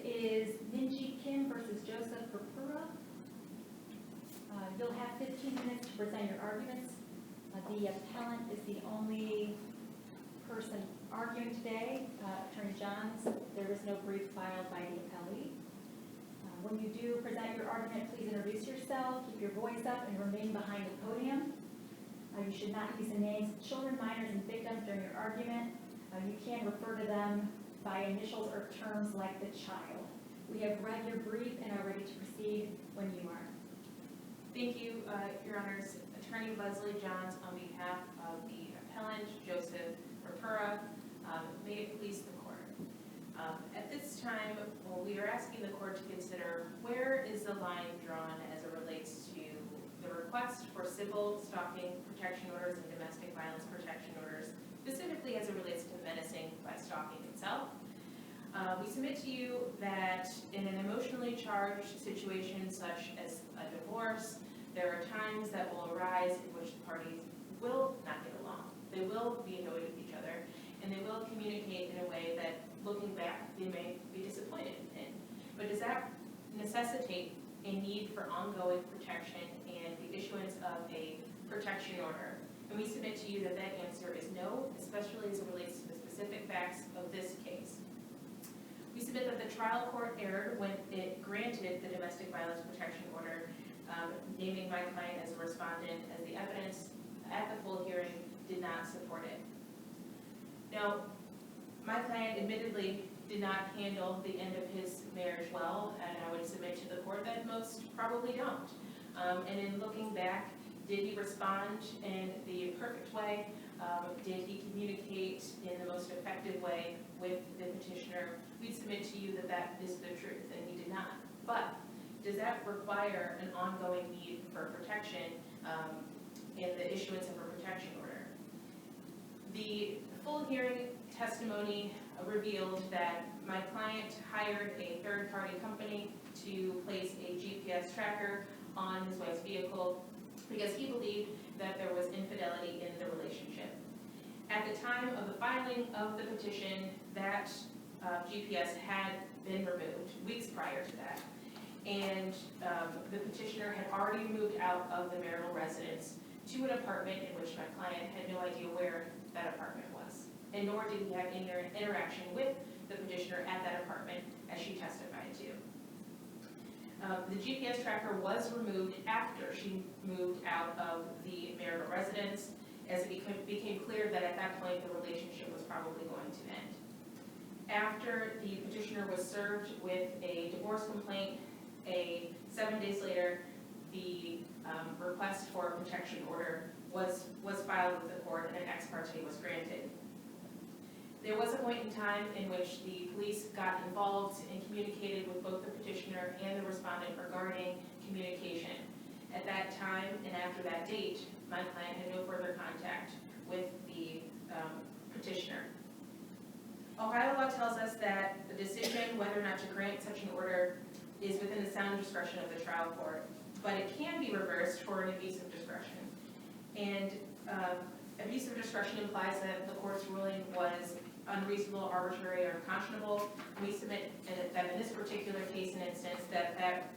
is Minjee versus Joseph Purpura. You'll have 15 minutes to present your arguments. The appellant is the only person arguing today, Attorney Johns. There is no brief filed by the appellee. When you do present your argument, please introduce yourself, keep your voice up, and remain behind the podium. You should not use the names of children, minors, and victims during your argument. You can refer to them by initials or terms like the child. We have read your brief and are ready to proceed when you are. Thank you, Your Honors. Attorney Leslie Johns on behalf of the appellant, Joseph Purpura. May it please the court. At this time, we are asking the court to consider where is the line drawn as it relates to the request for civil stalking protection orders and domestic violence protection orders, specifically as it relates to menacing by stalking itself. We submit to you that in an emotionally charged situation such as a divorce, there are times that will arise in which the parties will not get along. They will be annoyed with each other, and they will communicate in a way that, looking back, they may be disappointed in. But does that necessitate a need for ongoing protection and the issuance of a protection order? And we submit to you that that answer is no, especially as it relates to the specific facts of this case. We submit that the trial court erred when it granted the domestic violence protection order, naming my client as a respondent, as the evidence at the full hearing did not support it. Now, my client admittedly did not handle the end of his marriage well, and I would submit to the court that most probably don't. And in looking back, did he respond in the perfect way? Did he communicate in the most effective way with the petitioner? We submit to you that that is the truth, and he did not. But does that require an ongoing need for protection in the issuance of a protection order? The full hearing testimony revealed that my client hired a third-party company to place a GPS tracker on his wife's vehicle because he believed that there was infidelity in the relationship. At the time of the filing of the petition, that GPS had been removed weeks prior to that. And the petitioner had already moved out of the marital residence to an apartment in which my client had no idea where that apartment was. And nor did he have any interaction with the petitioner at that apartment, as she testified to. The GPS tracker was removed after she moved out of the marital residence, as it became clear that at that point the relationship was probably going to end. After the petitioner was served with a divorce complaint, 7 days later, the request for a protection order was filed with the court and an ex parte was granted. There was a point in time in which the police got involved and communicated with both the petitioner and the respondent regarding communication. At that time and after that date, my client had no further contact with the petitioner. Ohio law tells us that the decision whether or not to grant such an order is within the sound discretion of the trial court, but it can be reversed for an abuse of discretion. And abuse of discretion implies that the court's ruling was unreasonable, arbitrary, or unconscionable. We submit that in this particular case and instance that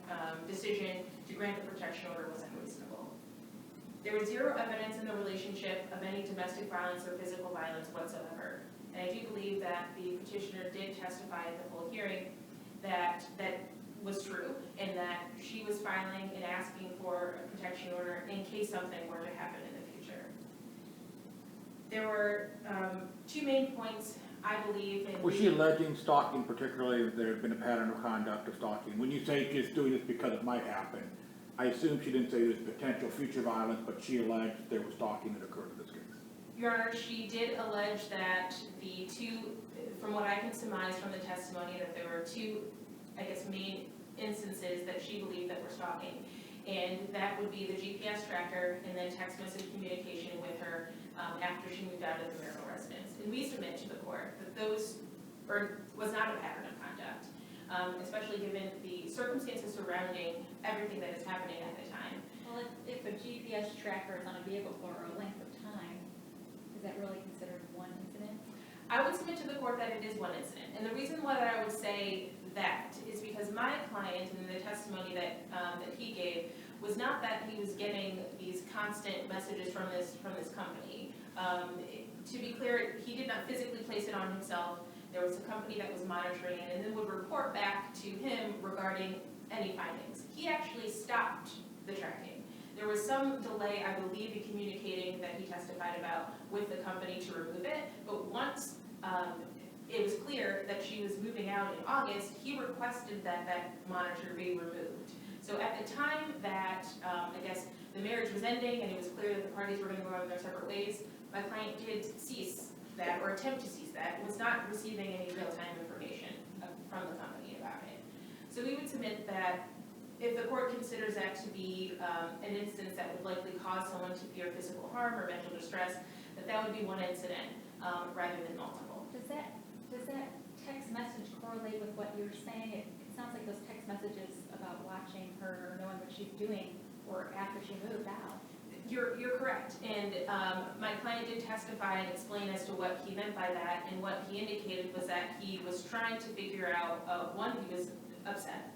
decision to grant the protection order was unreasonable. There was zero evidence in the relationship of any domestic violence or physical violence whatsoever. And I do believe that the petitioner did testify at the full hearing that was true, and that she was filing and asking for a protection order in case something were to happen in the future. There were two main points, I believe. Was she alleging stalking, particularly if there had been a pattern of conduct of stalking? When you say she's doing this because it might happen, I assume she didn't say there's potential future violence, but she alleged there was stalking that occurred in this case. Your Honor, she did allege that the two, from what I can surmise from the testimony, that there were two, I guess, main instances that she believed that were stalking. And that would be the GPS tracker and then text message communication with her after she moved out of the marital residence. And we submit to the court that those was not a pattern of conduct, especially given the circumstances surrounding everything that is happening at the time. Well, if a GPS tracker is on a vehicle for a length of time, is that really considered one incident? I would submit to the court that it is one incident. And the reason why I would say that is because my client, and the testimony that he gave, was not that he was getting these constant messages from this company. To be clear, he did not physically place it on himself. There was a company that was monitoring it and then would report back to him regarding any findings. He actually stopped the tracking. There was some delay, I believe, in communicating that he testified about with the company to remove it, but once it was clear that she was moving out in August, he requested that that monitor be removed. So at the time that, I guess, the marriage was ending and it was clear that the parties were going to go on their separate ways, my client did cease that, or attempt to cease that, and was not receiving any real-time information from the company about it. So we would submit that if the court considers that to be an instance that would likely cause someone to fear physical harm or mental distress, that would be one incident rather than multiple. Does that text message correlate with what you're saying? It sounds like those text messages about watching her or knowing what she's doing were after she moved out. You're correct, and my client did testify and explain as to what he meant by that, and what he indicated was that he was trying to figure out, one, he was upset,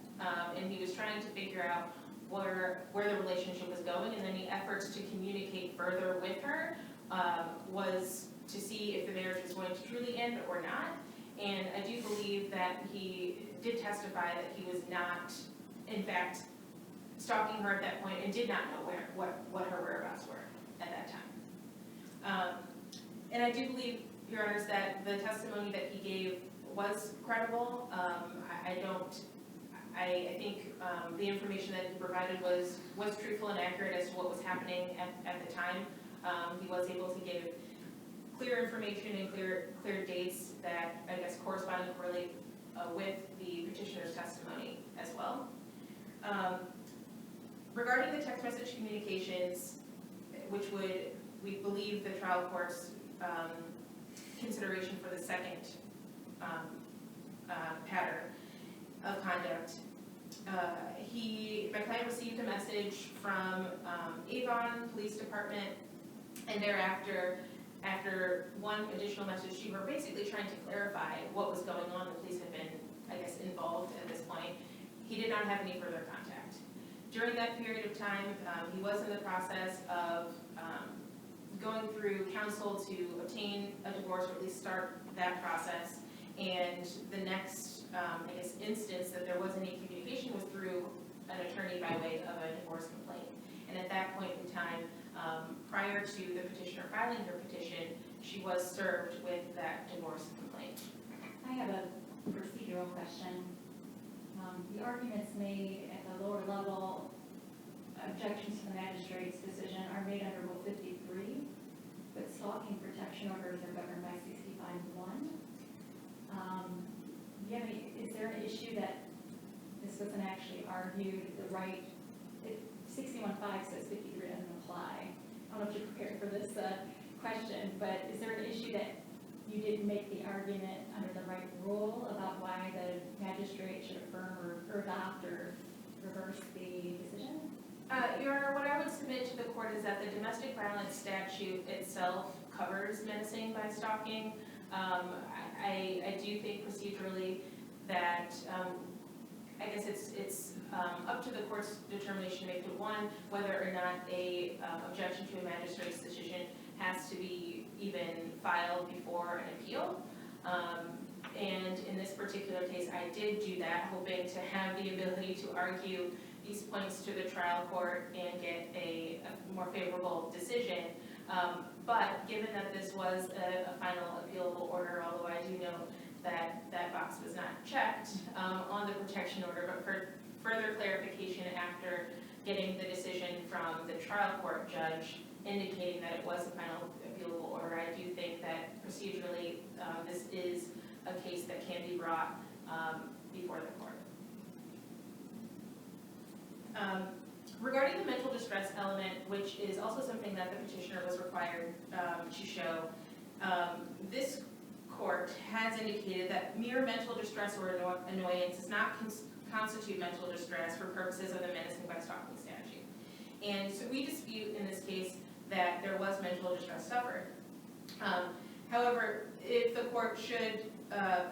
and he was trying to figure out where the relationship was going, and any efforts to communicate further with her was to see if the marriage was going to truly end or not. And I do believe that he did testify that he was not, in fact, stalking her at that point and did not know what her whereabouts were at that time. And I do believe, Your Honors, that the testimony that he gave was credible. I think the information that he provided was truthful and accurate as to what was happening at the time. He was able to give clear information and clear dates that, I guess, correspond and correlate with the petitioner's testimony as well. Regarding the text message communications, which we believe the trial court's consideration for the second pattern of conduct, my client received a message from Avon Police Department, and thereafter, after one additional message to her, basically trying to clarify what was going on. The police had been, I guess, involved at this point. He did not have any further contact. During that period of time, he was in the process of going through counsel to obtain a divorce, or at least start that process. And the next, I guess, instance that there was any communication was through an attorney by way of a divorce complaint. And at that point in time, prior to the petitioner filing her petition, she was served with that divorce complaint. I have a procedural question. The arguments made at the lower level, objections to the magistrate's decision, are made under Rule 53, but stalking protection orders are governed by 65(1). Is there an issue that this wasn't actually argued, the right, 61(5) says 53 doesn't apply. I don't know if you're prepared for this question, but is there an issue that you didn't make the argument under the right rule about why the magistrate should affirm or adopt or reverse the decision? Your Honor, what I would submit to the court is that the domestic violence statute itself covers menacing by stalking. I do think procedurally that I guess it's up to the court's determination to make it one, whether or not a objection to a magistrate's decision has to be even filed before an appeal. And in this particular case, I did do that, hoping to have the ability to argue these points to the trial court and get a more favorable decision. But given that this was a final appealable order, although I do know that that box was not checked on the protection order, but for further clarification after getting the decision from the trial court judge indicating that it was a final appealable order, I do think that procedurally this is a case that can be brought before the court. Regarding the mental distress element, which is also something that the petitioner was required to show, this court has indicated that mere mental distress or annoyance does not constitute mental distress for purposes of the menacing by stalking statute. And so we dispute in this case that there was mental distress suffered. However, if the court should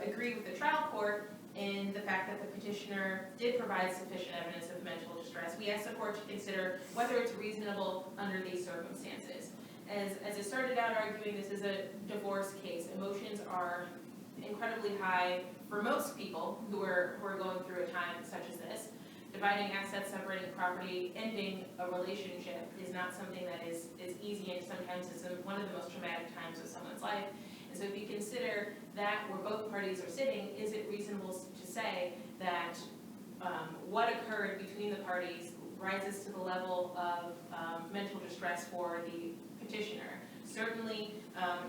agree with the trial court in the fact that the petitioner did provide sufficient evidence of mental distress, we asked the court to consider whether it's reasonable under these circumstances. As I started out arguing, this is a divorce case. Emotions are incredibly high for most people who are going through a time such as this. Dividing assets, separating property, ending a relationship is not something that is easy, and sometimes it's one of the most traumatic times of someone's life. And so if you consider that where both parties are sitting, is it reasonable to say that what occurred between the parties rises to the level of mental distress for the petitioner? Certainly,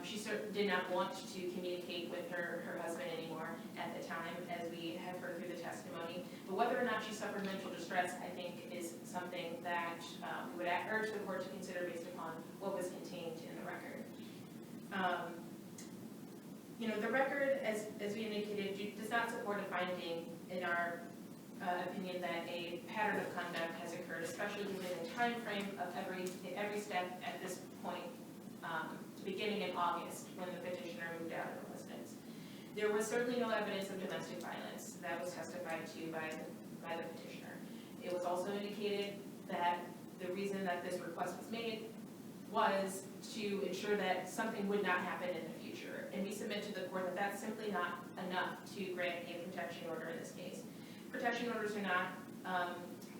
she did not want to communicate with her husband anymore at the time, as we have heard through the testimony. But whether or not she suffered mental distress, I think, is something that we would urge the court to consider based upon what was contained in the record. The record, as we indicated, does not support a finding, in our opinion, that a pattern of conduct has occurred, especially given the time frame of every step at this point, beginning in August, when the petitioner moved out of the residence. There was certainly no evidence of domestic violence that was testified to by the petitioner. It was also indicated that the reason that this request was made was to ensure that something would not happen in the future. And we submit to the court that that's simply not enough to grant a protection order in this case. Protection orders are not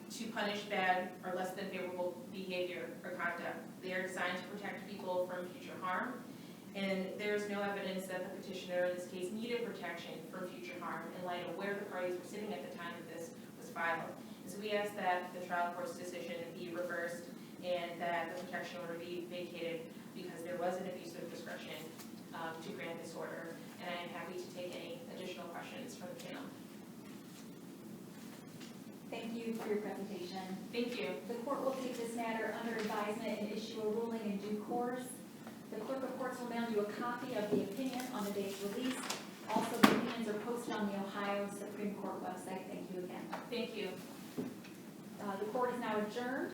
to punish bad or less than favorable behavior or conduct. They are designed to protect people from future harm, and there is no evidence that the petitioner in this case needed protection from future harm in light of where the parties were sitting at the time that this was filed. And so we ask that the trial court's decision be reversed and that the protection order be vacated because there was an abuse of discretion to grant this order. And I am happy to take any additional questions from the panel. Thank you for your presentation. Thank you. The court will take this matter under advisement and issue a ruling in due course. The clerk of courts will mail you a copy of the opinion on the date released. Also, the opinions are posted on the Ohio Supreme Court website. Thank you again. Thank you. The court is now adjourned.